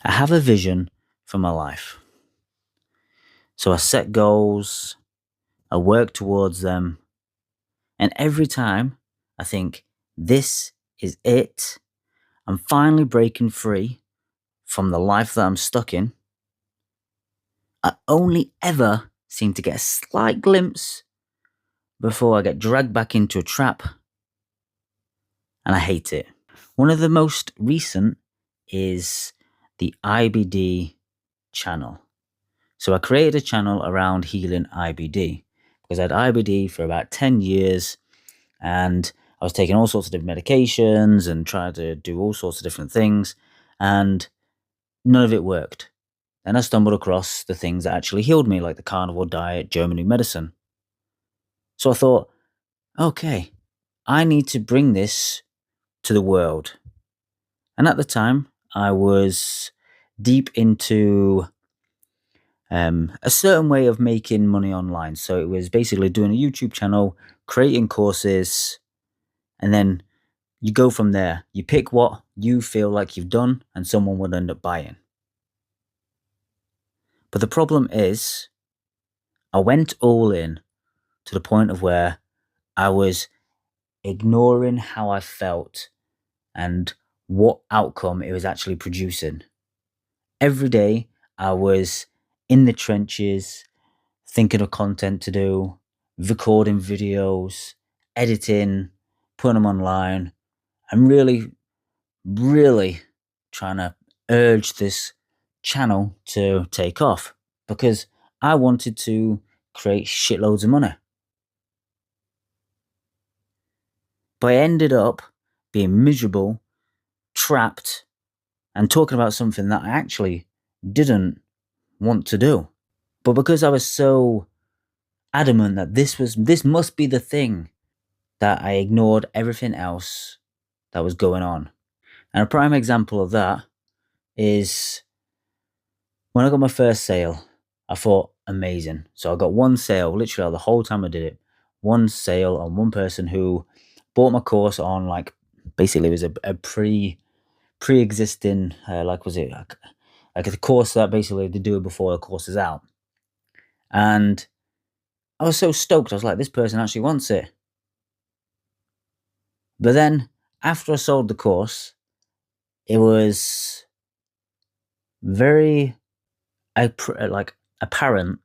I have a vision for my life. So I set goals, I work towards them, and every time I think, this is it, I'm finally breaking free from the life that I'm stuck in, I only ever seem to get a slight glimpse before I get dragged back into a trap, and I hate it. One of the most recent is the IBD channel. So I created a channel around healing IBD because I had IBD for about 10 years and I was taking all sorts of different medications and trying to do all sorts of different things, and none of it worked. Then I stumbled across the things that actually healed me, like the carnivore diet, German new medicine. So I thought, okay, I need to bring this to the world. And at the time, I was deep into a certain way of making money online. So it was basically doing a YouTube channel, creating courses, and then you go from there. You pick what you feel like you've done, and someone would end up buying. But the problem is, I went all in to the point of where I was ignoring how I felt and what outcome it was actually producing. Every day, I was in the trenches, thinking of content to do, recording videos, editing, putting them online. I'm really, really trying to urge this channel to take off because I wanted to create shitloads of money. But I ended up being miserable, trapped, and talking about something that I actually didn't want to do. But because I was so adamant that this must be the thing, that I ignored everything else that was going on. And a prime example of that is when I got my first sale. I thought, amazing. So I got one sale, literally the whole time I did it. One sale on one person who bought my course on, like, basically it was a pre-existing, like a course that basically they do it before the course is out. And I was so stoked. I was like, this person actually wants it. But then after I sold the course, it was very apparent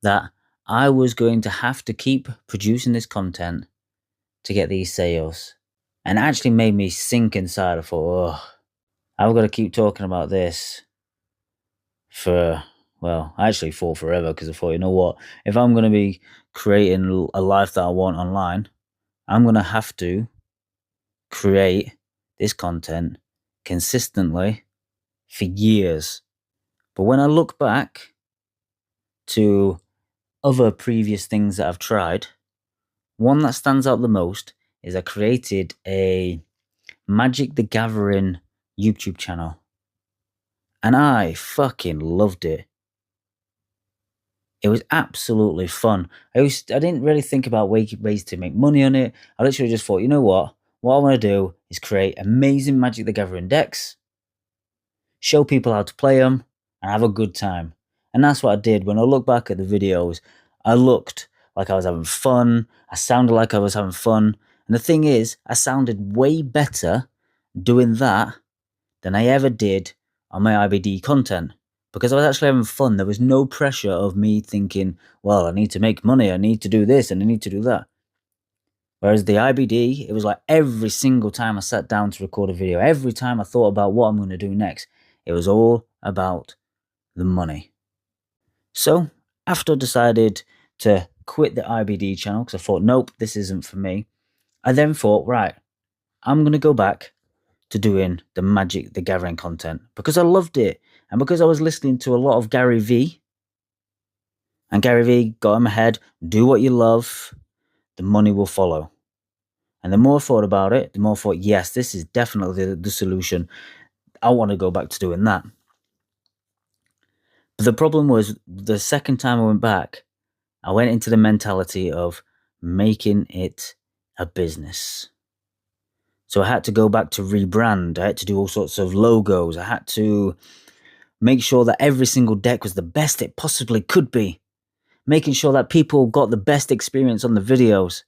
that I was going to have to keep producing this content to get these sales. And it actually made me sink inside. I thought, oh, I've got to keep talking about this for, well, I actually thought forever, because I thought, you know what, if I'm going to be creating a life that I want online, I'm going to have to create this content consistently for years. But when I look back to other previous things that I've tried, one that stands out the most is I created a Magic the Gathering YouTube channel. And I fucking loved it. It was absolutely fun. I didn't really think about ways to make money on it. I literally just thought, you know what? What I want to do is create amazing Magic the Gathering decks, show people how to play them, and have a good time. And that's what I did. When I look back at the videos, I looked like I was having fun. I sounded like I was having fun. And the thing is, I sounded way better doing that than I ever did on my IBD content, because I was actually having fun. There was no pressure of me thinking, well, I need to make money, I need to do this, and I need to do that. Whereas the IBD, it was like every single time I sat down to record a video, every time I thought about what I'm going to do next, it was all about the money. So after I decided to quit the IBD channel, because I thought, nope, this isn't for me, I then thought, right, I'm going to go back to doing the Magic the Gathering content because I loved it, and because I was listening to a lot of Gary Vee, and Gary Vee got in my head, do what you love, the money will follow. And the more I thought about it, the more I thought, yes, this is definitely the solution. I want to go back to doing that. But the problem was, the second time I went back, I went into the mentality of making it a business. So I had to go back to rebrand. I had to do all sorts of logos. I had to make sure that every single deck was the best it possibly could be, making sure that people got the best experience on the videos.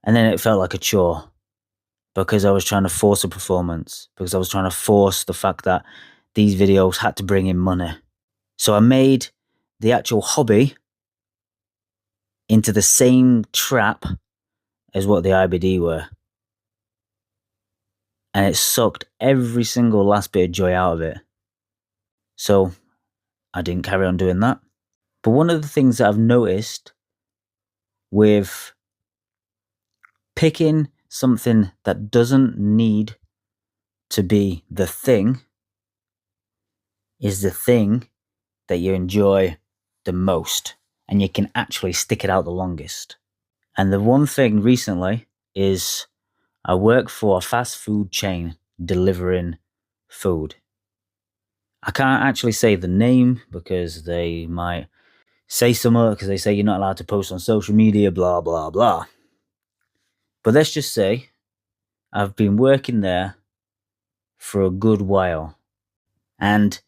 And then it felt like a chore because I was trying to force a performance, because I was trying to force the fact that these videos had to bring in money. So I made the actual hobby into the same trap as what the IBD were. And it sucked every single last bit of joy out of it. So I didn't carry on doing that. But one of the things that I've noticed with picking something that doesn't need to be the thing is the thing that you enjoy the most and you can actually stick it out the longest. And the one thing recently is I work for a fast food chain delivering food. I can't actually say the name because they might say something, because they say you're not allowed to post on social media, blah, blah, blah. But let's just say I've been working there for a good while. And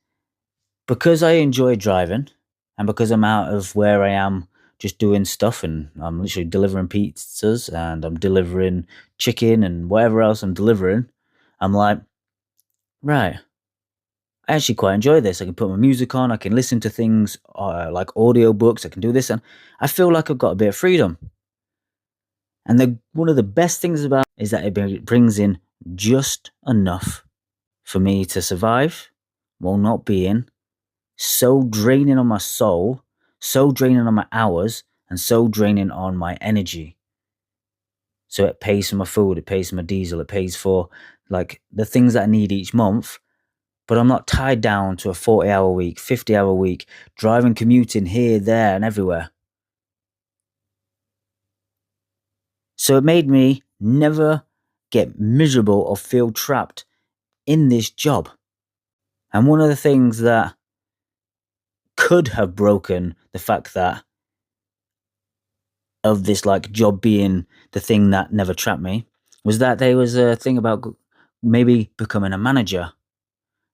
because I enjoy driving and because I'm out of where I am just doing stuff, and I'm literally delivering pizzas and I'm delivering chicken and whatever else I'm delivering, I'm like, right, I actually quite enjoy this. I can put my music on, I can listen to things like audiobooks, I can do this, and I feel like I've got a bit of freedom. And one of the best things about it is that it brings in just enough for me to survive while not being so draining on my soul, so draining on my hours, and so draining on my energy. So it pays for my food, it pays for my diesel, it pays for like the things that I need each month, but I'm not tied down to a 40-hour week, 50-hour week, driving, commuting here, there, and everywhere. So it made me never get miserable or feel trapped in this job. And one of the things that could have broken the fact that of this like job being the thing that never trapped me was that there was a thing about maybe becoming a manager.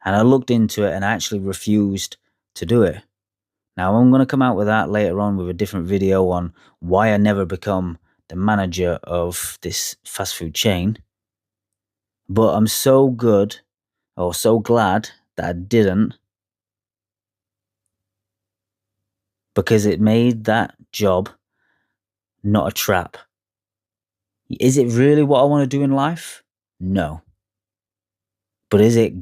And I looked into it and I actually refused to do it. Now I'm going to come out with that later on with a different video on why I never become the manager of this fast food chain. But I'm so glad that I didn't, because it made that job not a trap. Is it really what I want to do in life? No. But is it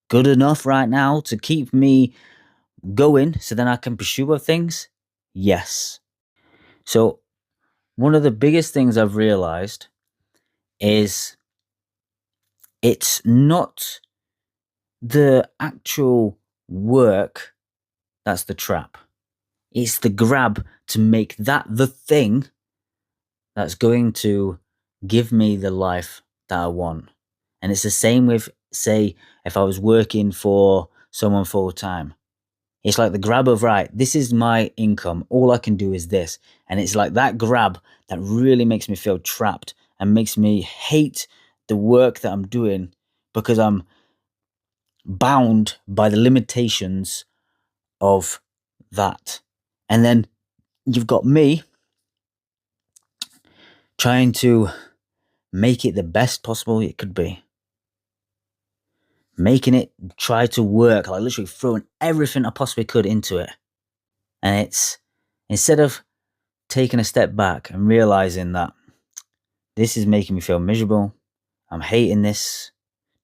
good enough right now to keep me going so then I can pursue other things? Yes. So one of the biggest things I've realized is it's not the actual work that's the trap. It's the grab to make that the thing that's going to give me the life that I want. And it's the same with, say, if I was working for someone full time. It's like the grab of, right, this is my income. All I can do is this. And it's like that grab that really makes me feel trapped and makes me hate the work that I'm doing because I'm bound by the limitations of that. And then you've got me trying to make it the best possible it could be. Making it try to work, like literally throwing everything I possibly could into it. And it's, instead of taking a step back and realizing that this is making me feel miserable, I'm hating this,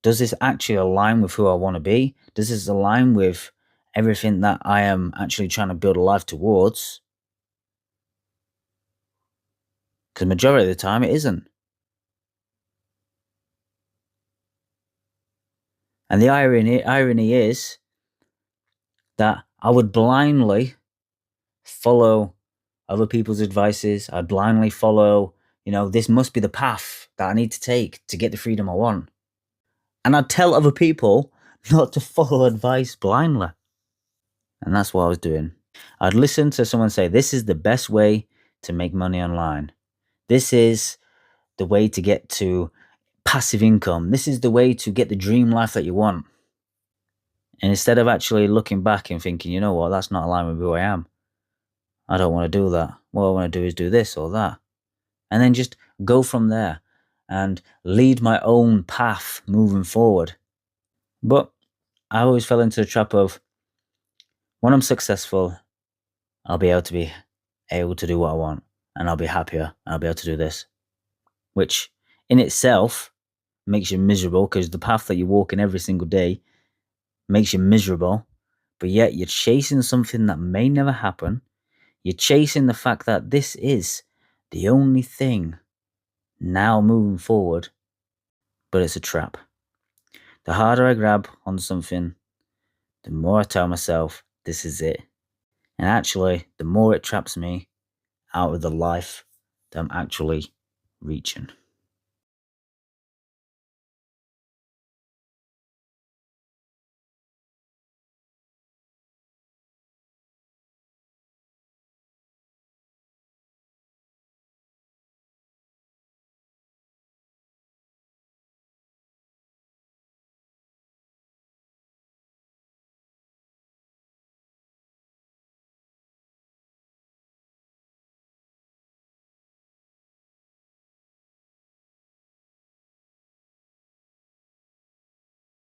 does this actually align with who I want to be? Does this align with everything that I am actually trying to build a life towards? Because majority of the time it isn't. And the irony is that I would blindly follow other people's advices. I'd blindly follow, this must be the path that I need to take to get the freedom I want. And I'd tell other people not to follow advice blindly. And that's what I was doing. I'd listen to someone say, this is the best way to make money online. This is the way to get to passive income. This is the way to get the dream life that you want. And instead of actually looking back and thinking, you know what, that's not aligned with who I am. I don't want to do that. What I want to do is do this or that. And then just go from there and lead my own path moving forward. But I always fell into the trap of, when I'm successful, I'll be able to do what I want, and I'll be happier, and I'll be able to do this. Which in itself makes you miserable, because the path that you walk in every single day makes you miserable, but yet you're chasing something that may never happen. You're chasing the fact that this is the only thing now moving forward, but it's a trap. The harder I grab on something, the more I tell myself, this is it. And actually, the more it traps me out of the life that I'm actually reaching.